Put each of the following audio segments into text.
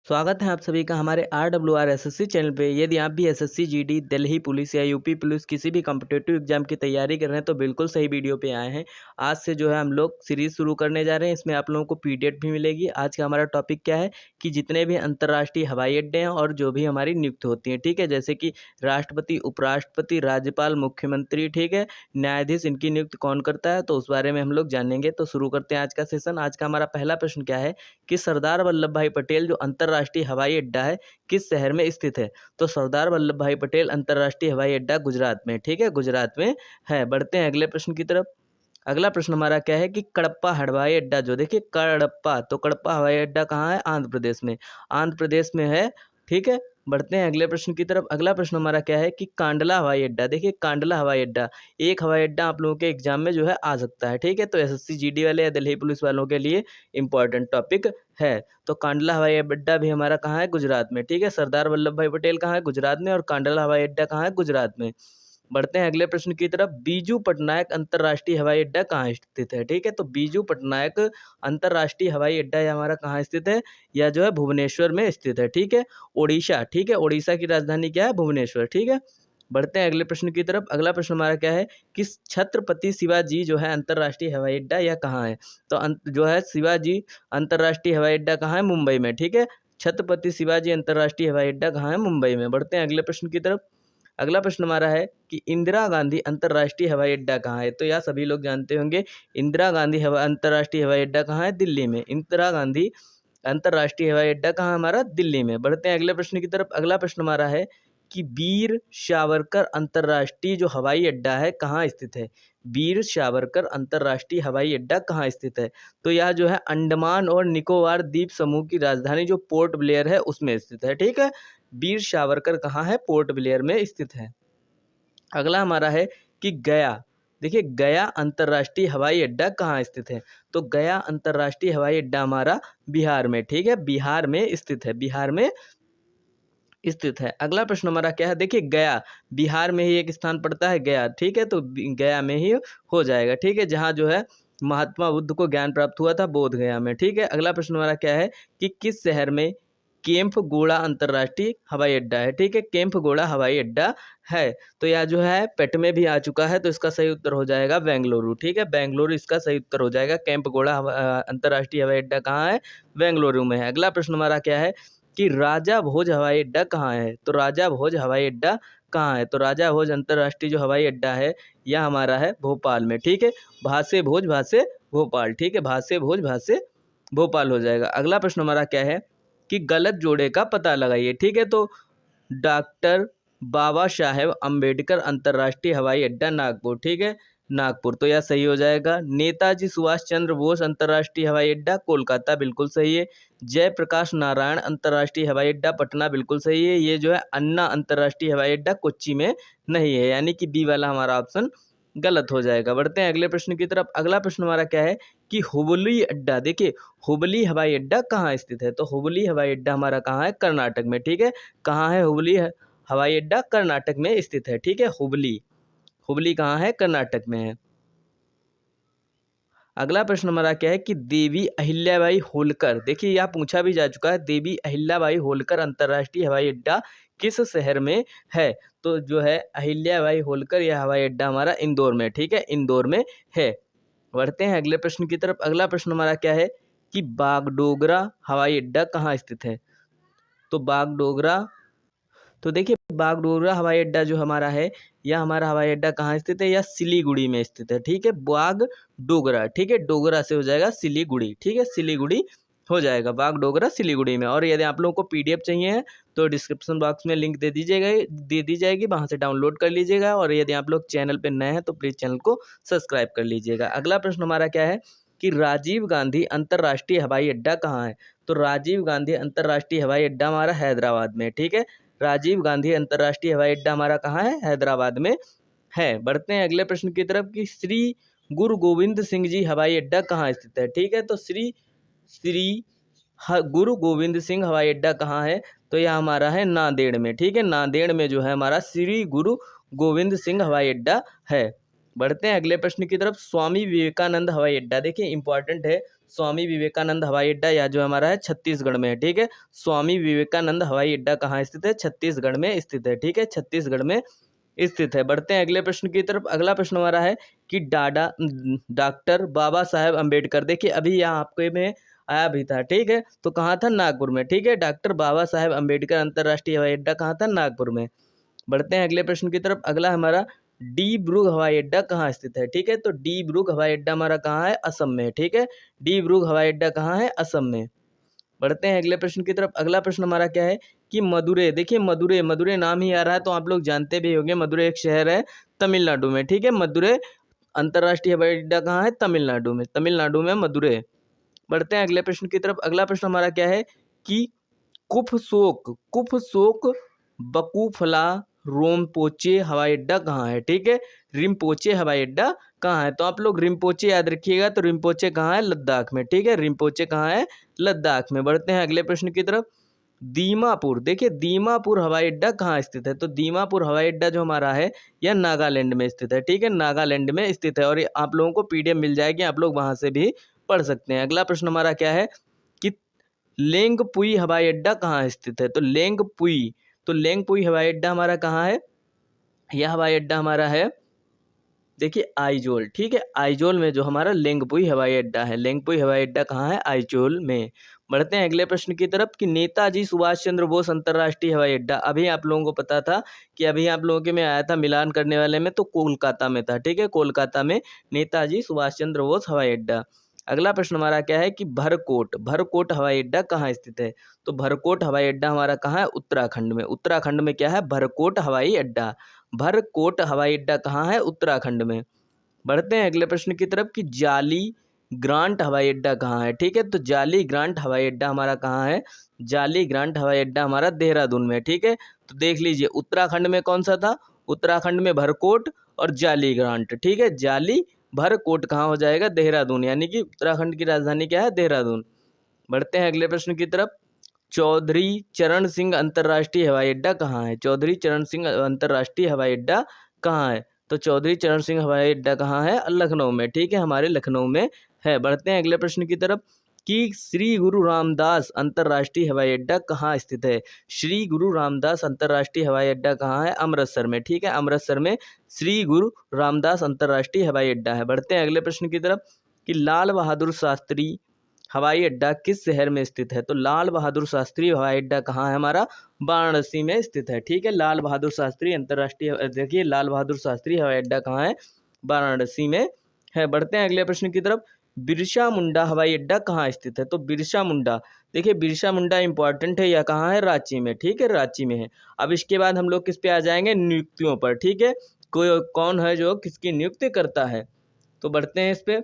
स्वागत है आप सभी का हमारे RWR SSC चैनल पे। यदि आप भी SSC GD दिल्ली पुलिस या यूपी पुलिस किसी भी कॉम्पिटिटिव एग्जाम की तैयारी कर रहे हैं तो बिल्कुल सही वीडियो पे आए हैं। आज से जो है हम लोग सीरीज शुरू करने जा रहे हैं। इसमें आप लोगों को PDF भी मिलेगी। आज का हमारा टॉपिक क्या है कि जितने भी अंतर्राष्ट्रीय हवाई अड्डे हैं और जो भी हमारी नियुक्त होती हैं, ठीक है, जैसे कि राष्ट्रपति, उपराष्ट्रपति, राज्यपाल, मुख्यमंत्री, ठीक है, न्यायाधीश, इनकी नियुक्त कौन करता है, तो उस बारे में हम लोग जानेंगे। तो शुरू करते हैं आज का सेशन। आज का हमारा पहला प्रश्न क्या है कि सरदार वल्लभ भाई पटेल जो अंतर्राष्ट्रीय हवाई अड्डा है किस शहर में स्थित है। तो सरदार वल्लभ भाई पटेल अंतर्राष्ट्रीय हवाई अड्डा गुजरात में, ठीक है, गुजरात में है। बढ़ते हैं अगले प्रश्न की तरफ। अगला प्रश्न हमारा क्या है कि कडप्पा हवाई अड्डा, जो देखिए कडप्पा, तो कडप्पा हवाई अड्डा कहाँ है? आंध्र प्रदेश में, आंध्र प्रदेश में है, ठीक है। बढ़ते हैं अगले प्रश्न की तरफ। अगला प्रश्न हमारा क्या है कि कांडला हवाई अड्डा, देखिए कांडला हवाई अड्डा, एक हवाई अड्डा आप लोगों के एग्जाम में जो है आ सकता है, ठीक है। तो SSC GD वाले या दिल्ली पुलिस वालों के लिए इंपॉर्टेंट टॉपिक है। तो कांडला हवाई अड्डा भी हमारा कहाँ है? गुजरात में, ठीक है। सरदार वल्लभ भाई पटेल कहाँ है? गुजरात में। और कांडला हवाई अड्डा कहाँ है? गुजरात में। बढ़ते हैं अगले प्रश्न की तरफ। बीजू पटनायक अंतर्राष्ट्रीय हवाई अड्डा कहाँ स्थित है? ठीक है, तो बीजू पटनायक अंतर्राष्ट्रीय हवाई अड्डा ये हमारा कहाँ स्थित है? या जो है भुवनेश्वर में स्थित है, ठीक है, ओडिशा, ठीक है। ओडिशा की राजधानी क्या है? भुवनेश्वर, ठीक है। बढ़ते हैं अगले प्रश्न की तरफ। अगला प्रश्न हमारा क्या है कि छत्रपति शिवाजी जो है अंतर्राष्ट्रीय हवाई अड्डा यह कहाँ है? तो जो है शिवाजी अंतर्राष्ट्रीय हवाई अड्डा कहाँ है? मुंबई में, ठीक है। छत्रपति शिवाजी अंतर्राष्ट्रीय हवाई अड्डा कहाँ है? मुंबई में। बढ़ते हैं अगले प्रश्न की तरफ। अगला प्रश्न हमारा है कि इंदिरा गांधी अंतर्राष्ट्रीय हवाई अड्डा कहाँ है? तो यह सभी लोग जानते होंगे, इंदिरा गांधी अंतर्राष्ट्रीय हवाई अड्डा कहाँ है? दिल्ली में। इंदिरा गांधी अंतर्राष्ट्रीय हवाई अड्डा कहाँ हमारा? दिल्ली में। बढ़ते हैं अगले प्रश्न की तरफ। अगला प्रश्न हमारा है कि वीर सावरकर अंतर्राष्ट्रीय जो हवाई अड्डा है कहाँ स्थित है? वीर सावरकर अंतर्राष्ट्रीय हवाई अड्डा कहाँ स्थित है? तो यह जो है अंडमान और निकोबार द्वीप समूह की राजधानी जो पोर्ट ब्लेयर है उसमें स्थित है, ठीक है। वीर सावरकर कहाँ है? पोर्ट ब्लेयर में स्थित है। अगला हमारा है कि गया, देखिए गया अंतर्राष्ट्रीय हवाई अड्डा कहाँ स्थित है? तो गया अंतर्राष्ट्रीय हवाई अड्डा हमारा बिहार में, ठीक है, बिहार में स्थित है, बिहार में स्थित है। अगला प्रश्न हमारा क्या है? देखिए गया बिहार में ही एक स्थान पड़ता है, गया, ठीक है, तो गया में ही हो जाएगा, ठीक है, जहाँ जो है महात्मा बुद्ध को ज्ञान प्राप्त हुआ था, बोध गया में, ठीक है। अगला प्रश्न हमारा क्या है कि किस शहर में केम्प-गोड़ा अंतर्राष्ट्रीय हवाई अड्डा है? ठीक है, केम्प-गोड़ा हवाई अड्डा है। तो यह जो है पेट में भी आ चुका है, तो इसका सही उत्तर हो जाएगा बेंगलुरु, ठीक है, बेंगलुरु इसका सही उत्तर हो जाएगा। केम्प-गोड़ा अंतर्राष्ट्रीय हवाई अड्डा कहाँ है? बेंगलुरु में है। अगला प्रश्न हमारा क्या है कि राजा भोज हवाई अड्डा कहाँ है? तो राजा भोज हवाई अड्डा कहाँ है? तो राजा भोज अंतर्राष्ट्रीय जो हवाई अड्डा है यह हमारा है भोपाल में, ठीक है। भासे भोज भासे भोपाल, ठीक है, भासे भोज भासे भोपाल हो जाएगा। अगला प्रश्न हमारा क्या है कि गलत जोड़े का पता लगाइए, ठीक है। तो डॉक्टर बाबा साहेब अम्बेडकर अंतर्राष्ट्रीय हवाई अड्डा नागपुर, ठीक है, नागपुर, तो यह सही हो जाएगा। नेताजी सुभाष चंद्र बोस अंतर्राष्ट्रीय हवाई अड्डा कोलकाता, बिल्कुल सही है। जयप्रकाश नारायण अंतर्राष्ट्रीय हवाई अड्डा पटना, बिल्कुल सही है। ये जो है अन्ना अंतर्राष्ट्रीय हवाई अड्डा कोच्चि में नहीं है, यानी कि बी वाला हमारा ऑप्शन गलत हो जाएगा। बढ़ते हैं अगले प्रश्न की तरफ। अगला प्रश्न हमारा क्या है कि हुबली अड्डा, देखिए हुबली हवाई अड्डा कहाँ स्थित है? तो हुबली हवाई अड्डा हमारा कहाँ है? कर्नाटक में, ठीक है। कहाँ है हुबली हवाई अड्डा? कर्नाटक में स्थित है, ठीक है, हुबली, हुबली कहाँ है? कर्नाटक में है। अगला प्रश्न हमारा क्या है कि देवी अहिल्याबाई होलकर, देखिए यह पूछा भी जा चुका है, देवी अहिल्याबाई होलकर अंतर्राष्ट्रीय हवाई अड्डा किस शहर में है? तो जो है अहिल्याबाई होलकर यह हवाई अड्डा हमारा इंदौर में, ठीक है, इंदौर में है। बढ़ते हैं अगले प्रश्न की तरफ। अगला प्रश्न हमारा क्या है कि बागडोगरा हवाई अड्डा कहाँ स्थित है? तो बागडोगरा, तो देखिए बागडोगरा हवाई अड्डा जो हमारा है यह हमारा हवाई अड्डा कहाँ स्थित है? यह सिलीगुड़ी में स्थित है, ठीक है, बागडोगरा, ठीक है, डोगरा से हो जाएगा सिलीगुड़ी, ठीक है, सिलीगुड़ी हो जाएगा, बागडोगरा सिलीगुड़ी में। और यदि आप लोगों को PDF चाहिए है तो डिस्क्रिप्शन बॉक्स में लिंक दे दी जाएगी, वहाँ से डाउनलोड कर लीजिएगा। और यदि आप लोग चैनल पर नए हैं तो प्लीज़ चैनल को सब्सक्राइब कर लीजिएगा। अगला प्रश्न हमारा क्या है कि राजीव गांधी अंतर्राष्ट्रीय हवाई अड्डा कहाँ है? तो राजीव गांधी अंतर्राष्ट्रीय हवाई अड्डा हमारा हैदराबाद में, ठीक है, राजीव गांधी अंतर्राष्ट्रीय हवाई अड्डा हमारा कहाँ है? हैदराबाद में है। बढ़ते हैं अगले प्रश्न की तरफ कि श्री गुरु गोविंद सिंह जी हवाई अड्डा कहाँ स्थित है? ठीक है, तो श्री श्री गुरु गोविंद सिंह हवाई अड्डा कहाँ है? तो यह हमारा है नांदेड़ में, ठीक है, नांदेड़ में जो है हमारा श्री गुरु गोविंद सिंह हवाई अड्डा है। बढ़ते हैं अगले प्रश्न की तरफ। स्वामी विवेकानंद हवाई अड्डा, देखिए इंपॉर्टेंट है। स्वामी विवेकानंद हवाई अड्डा या जो हमारा है छत्तीसगढ़ में है, ठीक है। स्वामी विवेकानंद हवाई अड्डा कहाँ स्थित है? छत्तीसगढ़ में स्थित है, ठीक है, छत्तीसगढ़ में स्थित है। बढ़ते हैं अगले प्रश्न की तरफ। अगला प्रश्न हमारा है कि डॉक्टर बाबा साहेब अम्बेडकर, देखिए अभी यहाँ आपके में आया भी था, ठीक है, तो कहाँ था? नागपुर में, ठीक है। डॉक्टर बाबा साहेब अम्बेडकर अंतर्राष्ट्रीय हवाई अड्डा कहाँ था? नागपुर में। बढ़ते हैं अगले प्रश्न की तरफ। अगला हमारा डी ब्रूग हवाई अड्डा कहाँ स्थित है? ठीक है, तो डी ब्रूग हवाई अड्डा हमारा कहाँ है? असम में, ठीक है। डी ब्रूग हवाई अड्डा कहाँ है? असम में। बढ़ते हैं अगले प्रश्न की तरफ। अगला प्रश्न हमारा क्या है कि मदुरै, देखिए मदुरै, मदुरै नाम ही आ रहा है तो आप लोग जानते भी होंगे, मदुरै एक शहर है तमिलनाडु में, ठीक है। मदुरै अंतर्राष्ट्रीय हवाई अड्डा कहाँ है? तमिलनाडु में, तमिलनाडु में मदुरै। बढ़ते हैं अगले प्रश्न की तरफ। अगला प्रश्न हमारा क्या है कि कुफसोक बकुफला रोमपोचे हवाई अड्डा कहाँ है? ठीक है, रिम्पोचे हवाई अड्डा कहाँ है? तो आप लोग रिम्पोचे याद रखिएगा, तो रिम्पोचे कहाँ है? लद्दाख में, ठीक है। रिम्पोचे कहाँ है? लद्दाख में। बढ़ते हैं अगले प्रश्न की तरफ। दीमापुर, देखिए दीमापुर हवाई अड्डा कहाँ स्थित है? तो दीमापुर हवाई अड्डा जो हमारा है यह नागालैंड में स्थित है, ठीक है, नागालैंड में स्थित है। और ये आप लोगों को पीडीएफ मिल जाएगी, आप लोग वहां से भी पढ़ सकते हैं। अगला प्रश्न हमारा क्या है कि लेंगपुई हवाई अड्डा कहाँ स्थित है? तो लेंगपुई हवाई अड्डा हमारा कहाँ है? यह हवाई अड्डा हमारा है, देखिए आइजोल, ठीक है, आइजोल में जो हमारा लेंगपुई हवाई अड्डा है। लेंगपुई हवाई अड्डा कहाँ है? आइजोल में। बढ़ते हैं अगले प्रश्न की तरफ कि नेताजी सुभाष चंद्र बोस अंतर्राष्ट्रीय हवाई अड्डा, अभी आप लोगों को पता था कि अभी आप लोगों के में आया था मिलान करने वाले में, तो कोलकाता में था, ठीक है, कोलकाता में नेताजी सुभाष चंद्र बोस हवाई अड्डा। अगला प्रश्न हमारा क्या है कि भरकोट हवाई अड्डा कहाँ स्थित है? तो भरकोट हवाई अड्डा हमारा कहाँ है? उत्तराखंड में। उत्तराखंड में क्या है? भरकोट हवाई अड्डा। भरकोट हवाई अड्डा कहाँ है? उत्तराखंड में। बढ़ते हैं अगले प्रश्न की तरफ कि जाली ग्रांट हवाई अड्डा कहाँ है? ठीक है, तो जाली ग्रांट हवाई अड्डा हमारा कहाँ है? जाली ग्रांट हवाई अड्डा हमारा देहरादून में, ठीक है। तो देख लीजिए उत्तराखंड में कौन सा था? उत्तराखंड में भरकोट और जाली ग्रांट, ठीक है। जाली भरकोट कहाँ हो जाएगा? देहरादून, यानी कि उत्तराखंड की राजधानी क्या है? देहरादून। बढ़ते हैं अगले प्रश्न की तरफ। चौधरी चरण सिंह अंतर्राष्ट्रीय हवाई अड्डा कहाँ है? चौधरी चरण सिंह अंतर्राष्ट्रीय हवाई अड्डा कहाँ है? तो चौधरी चरण सिंह हवाई अड्डा कहाँ है? लखनऊ में, ठीक है, हमारे लखनऊ में है। बढ़ते हैं अगले प्रश्न की तरफ कि श्री गुरु रामदास अंतर्राष्ट्रीय हवाई अड्डा कहाँ स्थित है? श्री गुरु रामदास अंतर्राष्ट्रीय हवाई अड्डा कहाँ है? अमृतसर में, ठीक है, अमृतसर में श्री गुरु रामदास अंतर्राष्ट्रीय हवाई अड्डा है। बढ़ते हैं अगले प्रश्न की तरफ कि लाल बहादुर शास्त्री हवाई अड्डा किस शहर में स्थित है? तो लाल बहादुर शास्त्री हवाई अड्डा कहाँ है? हमारा वाराणसी में स्थित है, ठीक है। लाल बहादुर शास्त्री अंतर्राष्ट्रीय, देखिए लाल बहादुर शास्त्री हवाई अड्डा कहाँ है? वाराणसी में है। बढ़ते हैं अगले प्रश्न की तरफ। बिरसा मुंडा हवाई अड्डा कहाँ स्थित है? तो बिरसा मुंडा, देखिए बिरसा मुंडा इंपॉर्टेंट है, या कहाँ है? रांची में, ठीक है, रांची में है। अब इसके बाद हम लोग किस पे आ जाएंगे? नियुक्तियों पर, ठीक है, कोई कौन है जो किसकी नियुक्ति करता है। तो बढ़ते हैं इस पे।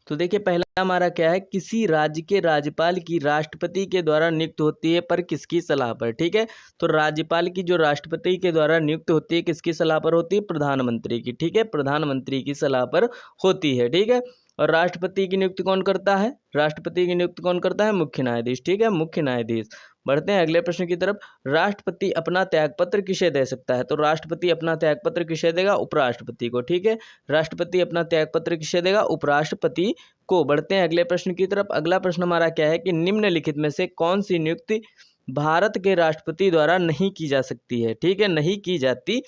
तो देखिए पहला हमारा क्या है, किसी राज्य के राज्यपाल की राष्ट्रपति के द्वारा नियुक्त होती है पर किसकी सलाह पर? ठीक है, तो राज्यपाल की जो राष्ट्रपति के द्वारा नियुक्त होती है किसकी सलाह पर होती है? प्रधानमंत्री की, ठीक है, प्रधानमंत्री की सलाह पर होती है, ठीक है। और राष्ट्रपति की नियुक्ति कौन करता है? राष्ट्रपति की नियुक्ति कौन करता है? मुख्य न्यायाधीश, ठीक है, मुख्य न्यायाधीश। बढ़ते हैं अगले प्रश्न की तरफ। राष्ट्रपति अपना त्यागपत्र किसे दे सकता है? तो राष्ट्रपति अपना त्यागपत्र किसे देगा? उपराष्ट्रपति को, ठीक है, राष्ट्रपति अपना त्यागपत्र किसे देगा? उपराष्ट्रपति को। बढ़ते हैं अगले प्रश्न की तरफ। अगला प्रश्न हमारा क्या है कि निम्नलिखित में से कौन सी नियुक्ति भारत के राष्ट्रपति द्वारा नहीं की जा सकती है? ठीक है, नहीं की जाती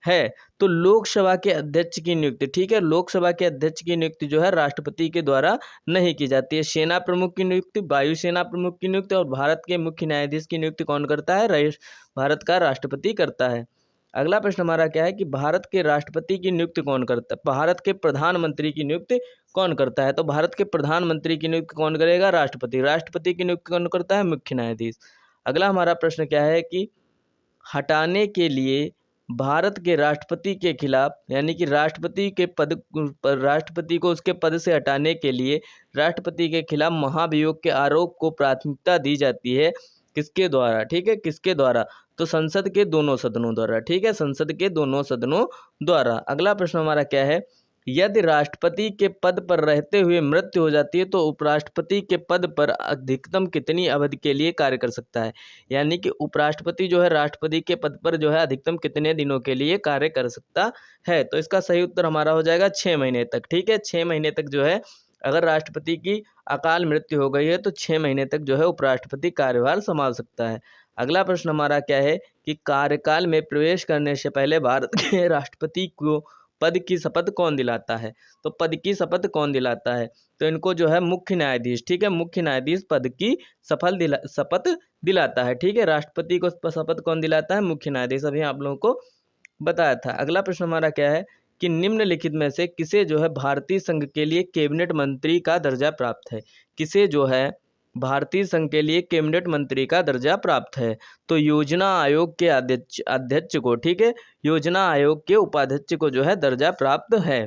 है। तो लोकसभा के अध्यक्ष की नियुक्ति, ठीक है, लोकसभा के अध्यक्ष की नियुक्ति जो है राष्ट्रपति के द्वारा नहीं की जाती है। सेना प्रमुख की नियुक्ति, वायुसेना प्रमुख की नियुक्ति और भारत के मुख्य न्यायाधीश की नियुक्ति कौन करता है? भारत का राष्ट्रपति करता है। अगला प्रश्न हमारा क्या है कि भारत के राष्ट्रपति की नियुक्ति कौन करता है? भारत के प्रधानमंत्री की नियुक्ति कौन करता है? तो भारत के प्रधानमंत्री की नियुक्ति कौन करेगा? राष्ट्रपति। राष्ट्रपति की नियुक्ति कौन करता है? मुख्य न्यायाधीश। अगला हमारा प्रश्न क्या है कि हटाने के लिए भारत के राष्ट्रपति के खिलाफ, यानी कि राष्ट्रपति के पद पर, राष्ट्रपति को उसके पद से हटाने के लिए राष्ट्रपति के खिलाफ महाभियोग के आरोप को प्राथमिकता दी जाती है किसके द्वारा? ठीक है, किसके द्वारा? तो संसद के दोनों सदनों द्वारा, ठीक है, संसद के दोनों सदनों द्वारा। अगला प्रश्न हमारा क्या है यदि राष्ट्रपति के पद पर रहते हुए मृत्यु हो जाती है तो उपराष्ट्रपति के पद पर अधिकतम कितनी अवधि के लिए कार्य कर सकता है। यानी कि उपराष्ट्रपति जो है राष्ट्रपति के पद पर जो है अधिकतम कितने दिनों के लिए कार्य कर सकता है। तो इसका सही उत्तर हमारा हो जाएगा 6 महीने तक। ठीक है, 6 महीने तक जो है अगर राष्ट्रपति की अकाल मृत्यु हो गई है तो 6 महीने तक जो है उपराष्ट्रपति कार्यभार संभाल सकता है। अगला प्रश्न हमारा क्या है कि कार्यकाल में प्रवेश करने से पहले भारत के राष्ट्रपति को पद की शपथ कौन दिलाता है। तो पद की शपथ कौन दिलाता है, तो इनको जो है मुख्य न्यायाधीश, ठीक है, मुख्य न्यायाधीश पद की शपथ दिलाता है। ठीक है, राष्ट्रपति को शपथ कौन दिलाता है, मुख्य न्यायाधीश। अभी आप लोगों को बताया था। अगला प्रश्न हमारा क्या है कि निम्नलिखित में से किसे जो है भारतीय संघ के लिए कैबिनेट मंत्री का दर्जा प्राप्त है। किसे जो है भारतीय संघ के लिए कैबिनेट मंत्री का दर्जा प्राप्त है। तो योजना आयोग के अध्यक्ष को, ठीक है, योजना आयोग के उपाध्यक्ष को जो है दर्जा प्राप्त है,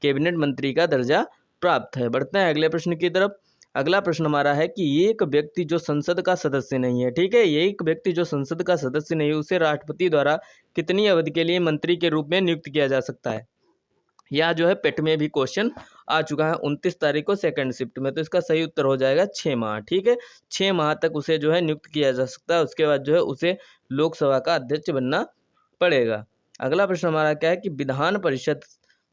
कैबिनेट मंत्री का दर्जा प्राप्त है। बढ़ते हैं अगले प्रश्न की तरफ। अगला प्रश्न हमारा है कि एक व्यक्ति जो संसद का सदस्य नहीं है, ठीक है, एक व्यक्ति जो संसद का सदस्य नहीं है उसे राष्ट्रपति द्वारा कितनी अवधि के लिए मंत्री के रूप में नियुक्त किया जा सकता है। यह जो है पेट में भी क्वेश्चन आ चुका है 29 तारीख को सेकंड शिफ्ट में। तो इसका सही उत्तर हो जाएगा 6 माह। ठीक है, 6 माह तक उसे जो है नियुक्त किया जा सकता है। उसके बाद जो है उसे लोकसभा का अध्यक्ष बनना पड़ेगा। अगला प्रश्न हमारा क्या है कि विधान परिषद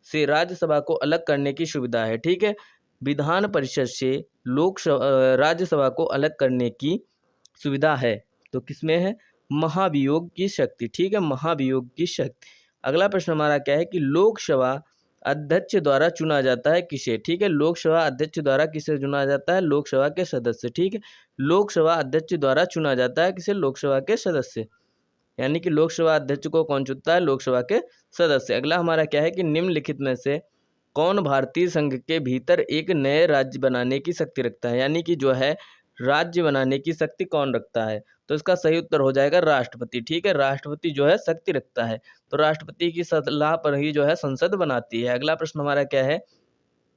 से राज्यसभा को अलग करने की सुविधा है। ठीक है, विधान परिषद से राज्यसभा को अलग करने की सुविधा है। तो किसमें है, महाभियोग की शक्ति। ठीक है, महाभियोग की शक्ति। अगला प्रश्न हमारा क्या है कि लोकसभा अध्यक्ष द्वारा चुना जाता है किसे। ठीक है, लोकसभा अध्यक्ष द्वारा किसे चुना जाता है, लोकसभा के सदस्य। ठीक है, लोकसभा अध्यक्ष द्वारा चुना जाता है किसे, लोकसभा के सदस्य। यानी कि लोकसभा अध्यक्ष को कौन चुनता है, लोकसभा के सदस्य। अगला हमारा क्या है कि निम्नलिखित में से कौन भारतीय संघ के भीतर एक नए राज्य बनाने की शक्ति रखता है। यानी कि जो है राज्य बनाने की शक्ति कौन रखता है। तो इसका सही उत्तर हो जाएगा राष्ट्रपति। ठीक है, राष्ट्रपति जो है शक्ति रखता है। तो राष्ट्रपति की सलाह पर ही जो है संसद बनाती है। अगला प्रश्न हमारा क्या है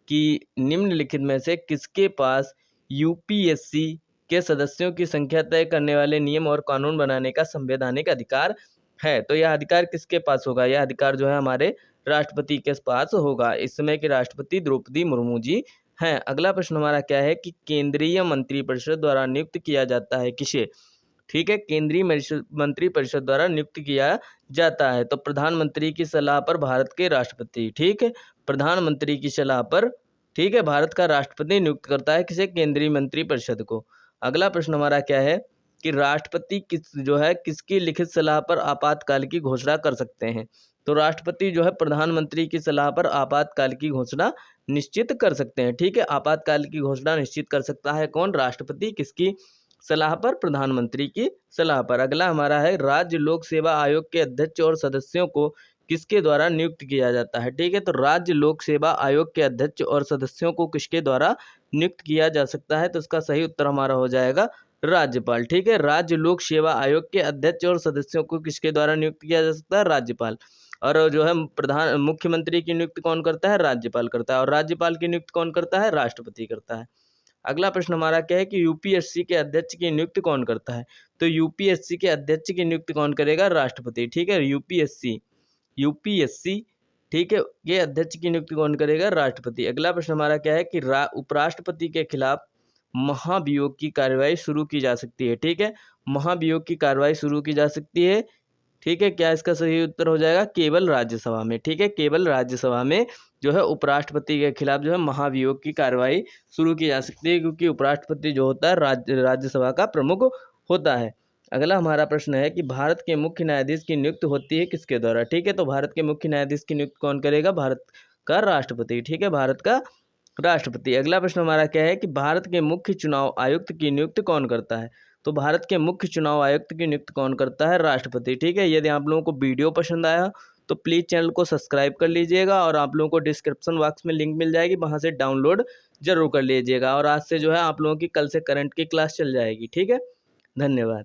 कि निम्नलिखित में से किसके पास यूपीएससी के सदस्यों की संख्या तय करने वाले नियम और कानून बनाने का संवैधानिक अधिकार है। तो यह अधिकार किसके पास होगा, यह अधिकार जो है हमारे राष्ट्रपति के पास होगा। इस समय के राष्ट्रपति द्रौपदी मुर्मू जी हैं। अगला प्रश्न हमारा क्या है कि केंद्रीय मंत्रिपरिषद द्वारा नियुक्त किया जाता है किसे। ठीक है, केंद्रीय मंत्रिपरिषद द्वारा नियुक्त किया जाता है। तो प्रधानमंत्री की सलाह पर भारत के राष्ट्रपति, ठीक है, प्रधानमंत्री की सलाह पर, ठीक है, भारत का राष्ट्रपति नियुक्त करता है किसे, केंद्रीय मंत्रिपरिषद को। अगला प्रश्न हमारा क्या है कि राष्ट्रपति किसकी लिखित सलाह पर आपातकाल की घोषणा कर सकते हैं। तो राष्ट्रपति जो है प्रधानमंत्री की सलाह पर आपातकाल की घोषणा निश्चित कर सकते हैं। ठीक है, आपातकाल की घोषणा निश्चित कर सकता है कौन, राष्ट्रपति। किसकी सलाह पर, प्रधानमंत्री की सलाह पर। अगला हमारा है राज्य लोक सेवा आयोग के अध्यक्ष और सदस्यों को किसके द्वारा नियुक्त किया जाता है। ठीक है, तो राज्य लोक सेवा आयोग के अध्यक्ष और सदस्यों को किसके द्वारा नियुक्त किया जा सकता है। तो इसका सही उत्तर हमारा हो जाएगा राज्यपाल। ठीक है, राज्य लोक सेवा आयोग के अध्यक्ष और सदस्यों को किसके द्वारा नियुक्त किया जा सकता है, राज्यपाल। और जो है मुख्यमंत्री की नियुक्ति कौन करता है, राज्यपाल करता है। और राज्यपाल की नियुक्ति कौन करता है, राष्ट्रपति करता है। अगला प्रश्न हमारा क्या है कि यूपीएससी के अध्यक्ष की नियुक्ति कौन करता है। तो यूपीएससी के अध्यक्ष की नियुक्ति कौन करेगा, राष्ट्रपति। ठीक है, यूपीएससी ठीक है, ये अध्यक्ष की नियुक्ति कौन करेगा, राष्ट्रपति। अगला प्रश्न हमारा क्या है कि उपराष्ट्रपति के खिलाफ महाभियोग की कार्रवाई शुरू की जा सकती है। ठीक है, महाभियोग की कार्रवाई शुरू की जा सकती है। ठीक है, क्या इसका सही उत्तर हो जाएगा, केवल राज्यसभा में। ठीक है, केवल राज्यसभा में जो है उपराष्ट्रपति के खिलाफ जो है महाभियोग की कार्रवाई शुरू की जा सकती है, क्योंकि उपराष्ट्रपति जो होता है राज्यसभा का प्रमुख होता है। अगला हमारा प्रश्न है कि भारत के मुख्य न्यायाधीश की नियुक्ति होती है किसके द्वारा। ठीक है, तो भारत के मुख्य न्यायाधीश की नियुक्ति कौन करेगा, भारत का राष्ट्रपति। ठीक है, भारत का राष्ट्रपति। अगला प्रश्न हमारा क्या है कि भारत के मुख्य चुनाव आयुक्त की नियुक्ति कौन करता है। तो भारत के मुख्य चुनाव आयुक्त की नियुक्ति कौन करता है, राष्ट्रपति। ठीक है, यदि आप लोगों को वीडियो पसंद आया तो प्लीज़ चैनल को सब्सक्राइब कर लीजिएगा और आप लोगों को डिस्क्रिप्शन बॉक्स में लिंक मिल जाएगी, वहां से डाउनलोड जरूर कर लीजिएगा। और आज से जो है आप लोगों की कल से करंट की क्लास चल जाएगी। ठीक है, धन्यवाद।